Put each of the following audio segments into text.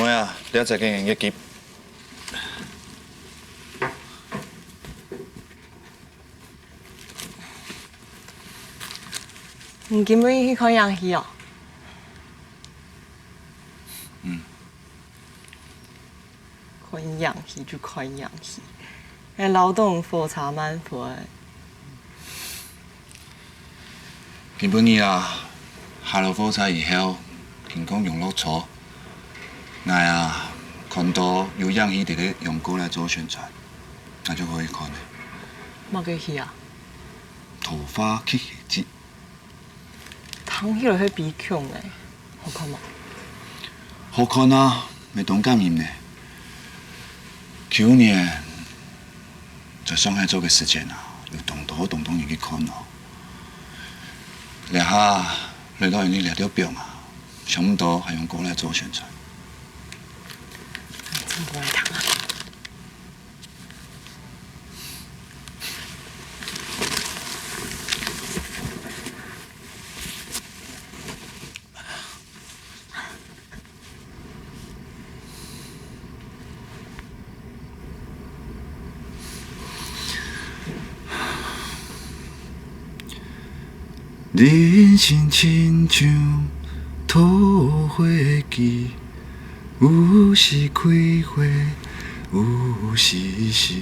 妹啊，了解经营一急。你今晡去看阳戏哦？看阳戏就看阳戏，那劳动复查蛮多的。今晡日啊，下了火车以后，天空用落错，我啊看到有样戏伫咧用歌来做宣传，那就可以看咧。乜嘅戏啊？桃花乞戏节，汤迄落去比强诶，好看吗？好看啊，没同感应呢。去年在上海做嘅时间啊，有动动人去看哦。然后来到人哋掠到病啊，想唔到还用歌来做宣传。真不会烫啊！人生亲像桃花季，有时开花，有时是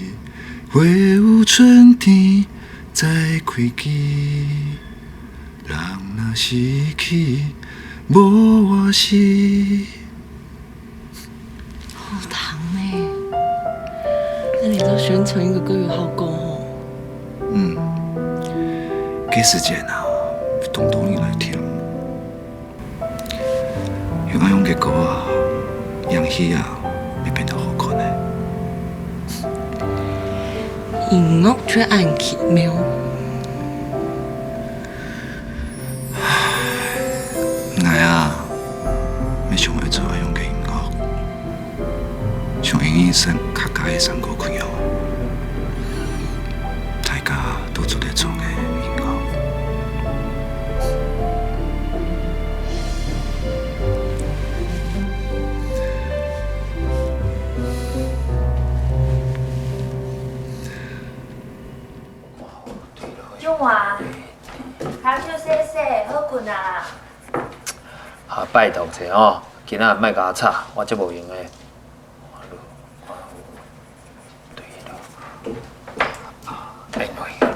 花有春天才开枝。人若失去，无我是。好糖呢！那你都宣传一个歌有好歌哦。给时间啊，动动你来听。用阿勇嘅歌啊，样戏啊，会变得好看的。音乐却按奇妙。我啊，要想要做阿勇嘅音乐，像音乐生客家嘅山歌曲样，大家都做得创嘅音乐。中华，骹手洗洗，好困啊！啊，拜托者哦，今仔莫甲我吵，我这无用诶。对了，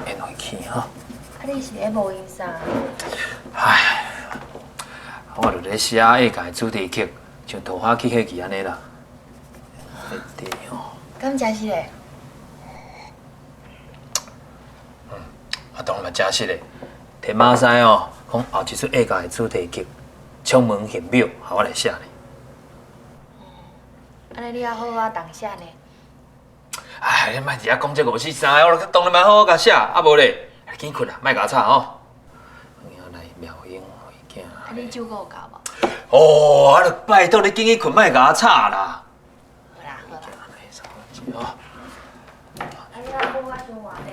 按落去吼。啊，你是咧无音啥？唉，我著咧写下届主题曲，像《桃花乞戏记》安尼啦。对吼。敢真是嘞？啊，当然嘛真实嘞。天马师哦，讲后一出下届的主题曲《充门玄妙》，互我来写咧。安尼你还好啊，当写呢？唉，你莫伫遐讲这五四三，我当然嘛好好甲写，啊无咧，紧困啦，莫甲我吵吼。我来妙音回镜。啊，你酒够有够无？哦，啊，著拜托你紧去困，莫甲我吵啦。好啦好啦。哦。啊，你还好啊，中华嘞？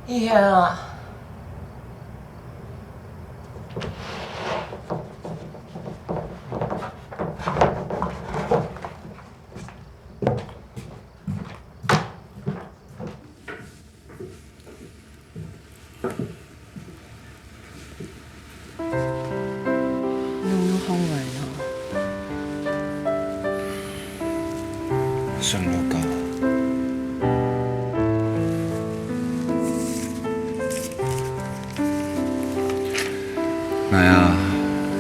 一天啊，弄到好远啊！上路到。哎呀，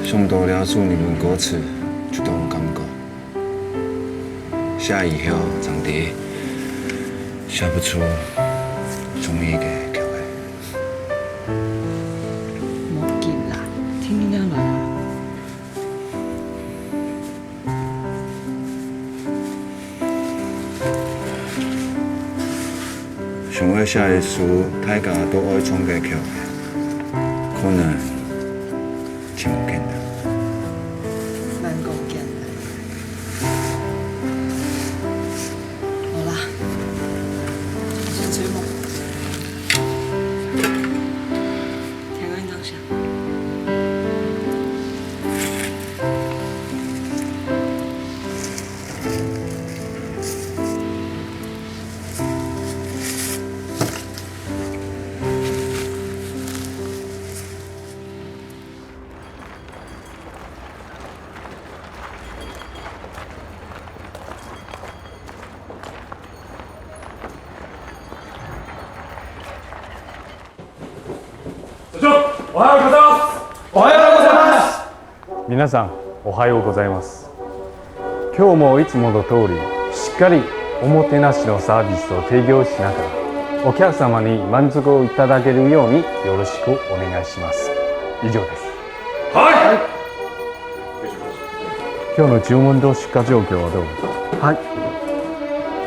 上多了书你们歌词就都有感觉，写以后长地写不出中意嘅曲嘅。冇急啦，听听看来。想要写嘅书，大家都爱创嘅曲，可能真唔简单。难讲简单。好啦，先吹梦。天安当下。おはようございます。おはようございます。皆さんおはようございます。今日もいつもの通りしっかりおもてなしのサービスを提供しながらお客様に満足をいただけるようによろしくお願いします。以上です。はい。今日の注文と出荷状況はどう？はい。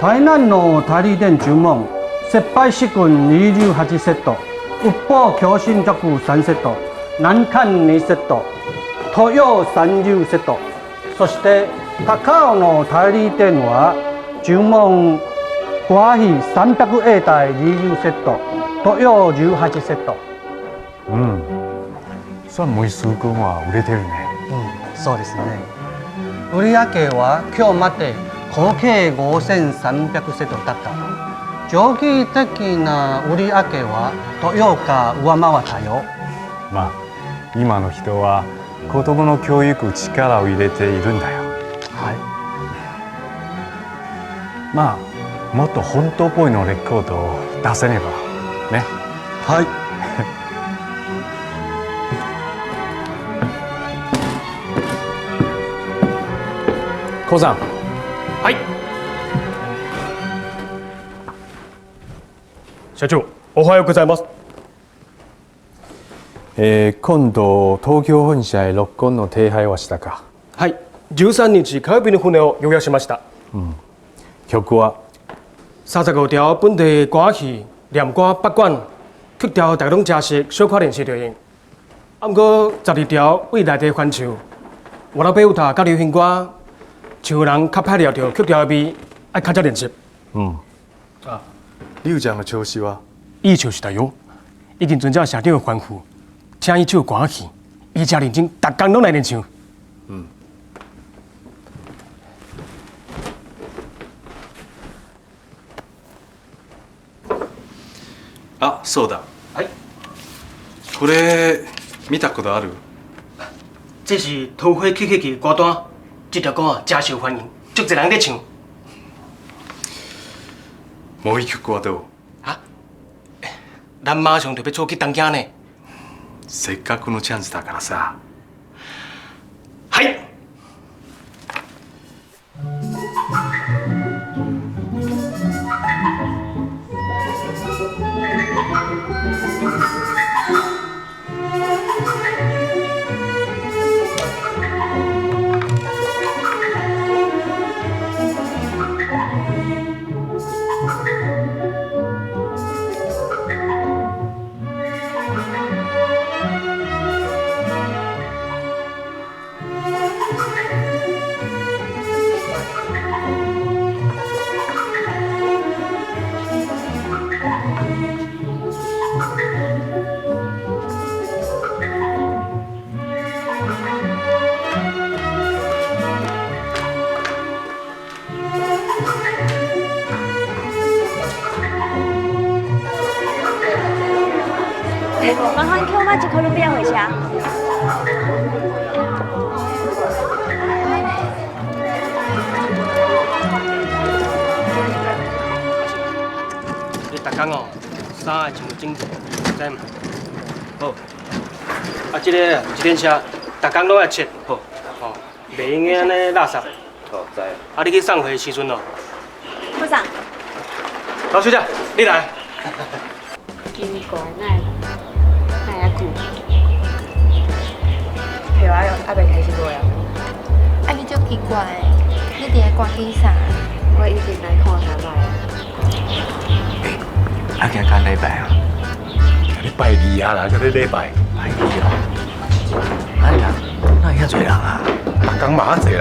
台南のタリ店注文、切配四君28セット、ウポ強心食3セット、南関2セット、豊洋30セット、そして高尾のタリ店は注文和費300英台20セット、豊洋18セット。さあもう数分は売れてるね。そうですね。売上は今日まで合計5300セットだった。長期的な売上は豊洋が上回ったよ。まあ今の人は子供の教育力を入れているんだよ。はい。まあもっと本当っぽいのレコードを出せねばね。はい。コウさん。はい。社長、おはようございます。今度東京本社へ6本の手配はしたか？はい。13日火曜日の船を予約しました。曲は35条本地歌曲、念歌8卷，曲调大拢正式，小可练习就用。不过12条未来地翻唱，我老爸有他甲流行歌，像人较歹了着曲调的味，爱较早练习。リュウちゃんの調子は？伊唱是大有，已经遵照社长的吩咐，请伊唱歌曲，伊真认真，逐工拢来练唱。あ、そうだ。はい。これ見たことある？这是桃花曲曲的歌单，这条歌真受欢迎，足侪人在唱。もう一曲はどう？咱马上就要出去东京呢。せっかくのチャンスだからさ。はい。麻烦 Q 妈去哥伦比亚回家。你逐工哦，衫爱穿整齐，知吗？好。啊，这个自転車，逐工拢要切，好，哦，袂用个安尼垃圾。好，知。啊，你去送货的时阵哦，部长，老小姐，你来。奇怪，哪会久？对啊，还袂开始落啊。啊，你足奇怪的，你伫咧关起啥？我一直来看他来。啊，今干礼拜啊？你拜二啊啦，叫你礼拜。拜二哦。啊呀，哪会遐侪人啊？逐工嘛遐侪人。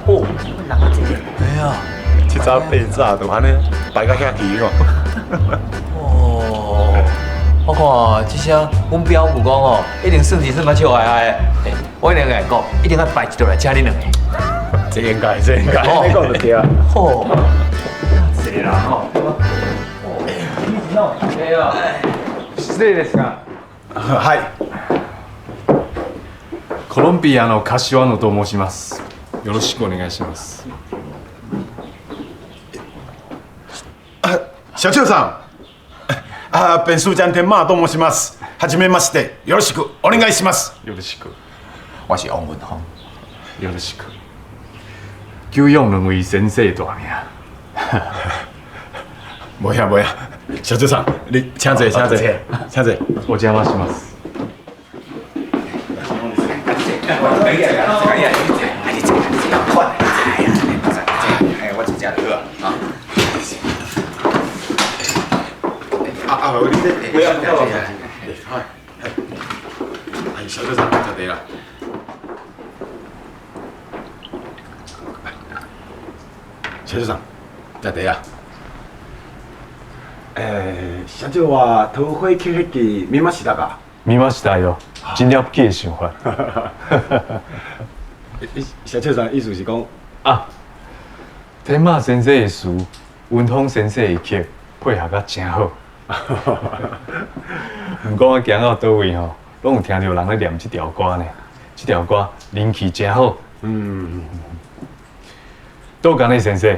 哦，人啊侪。哎呀，七早八早就安尼排到遐齐哦。哦，我看这声，阮表母讲哦，一定算是这么笑嗨嗨的。欸，我一定来讲，一定要摆一桌来请你两个。这应该，这应该，哦你讲就对啊。哦，这人哦，哦，你知道？对啊。失礼ですが、はい。コロンビアの柏野と申します。よろしくお願いします。社長さん。弁数ジャン天馬と申します。はじめまして、よろしくお願いします。よろしく。我是王文宏。よろしく。久仰两位先生大名。无呀无呀，社長さん，你請坐，請坐，請坐。お邪魔します。我真正好啊。你这不要不要。小隊長就地啦。小隊長就地啊。社長は東方劇劇見ましたか？見ましたよ。真了不起的想法。社長さん意思是講啊，天马先生的词，文通先生的曲，配合得真好。毋过我行到倒位吼，拢有听到人咧念这条歌呢。这条歌人气真好。倒工呢先生，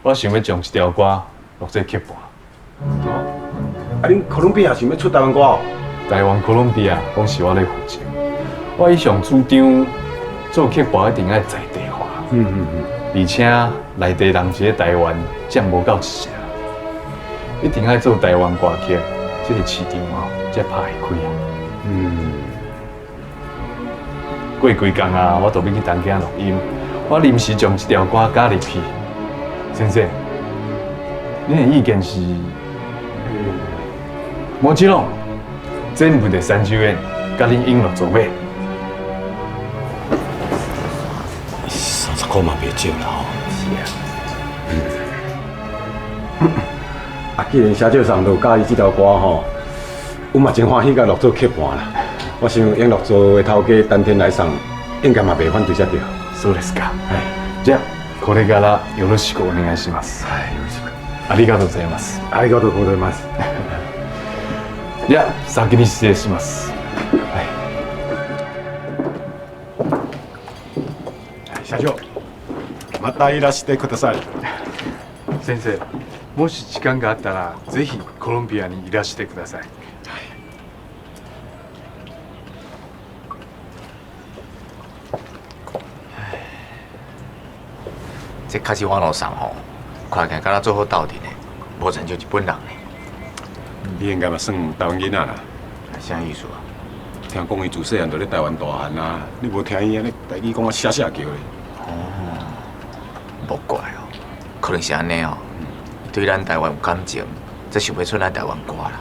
我想要将这条歌录做曲盘。恁哥伦比亚想要出台湾歌哦？台湾哥伦比亚拢是我咧负责。我以上主张做曲盘一定要在地化。而且内地人一个台湾占无够一成，一定要做台湾歌曲，这个市场哦才拍会开啊。过几工啊，我就要去东京录音，我临时将这条歌加入去。先生，恁的意见是？もちろん全部で30円，甲恁音乐做尾。30块嘛袂少啦吼。是啊。既然社長上都介意這條歌吼，我嘛真歡喜甲錄做曲盤啦。我想音樂組的頭家當天來上，應該嘛袂反對才對。そうですか。じゃあこれからよろしくお願いします。はい、よろしく。ありがとうございます。ありがとうございます。じゃあ先に失礼します。社長、またいらしてください。先生、もし時間があったらぜひコロンビアにいらしてください。这开始网络上吼，看起来敢若做好斗阵的，无像就日本人呢。你应该嘛算台湾囡仔啦。啥意思啊？听讲伊自细汉就咧台湾大汉啊，你无听伊安尼台语讲啊写叫咧。哦，无怪哦，可能是安尼哦。对咱台湾有感情，才想要出咱台湾歌啦。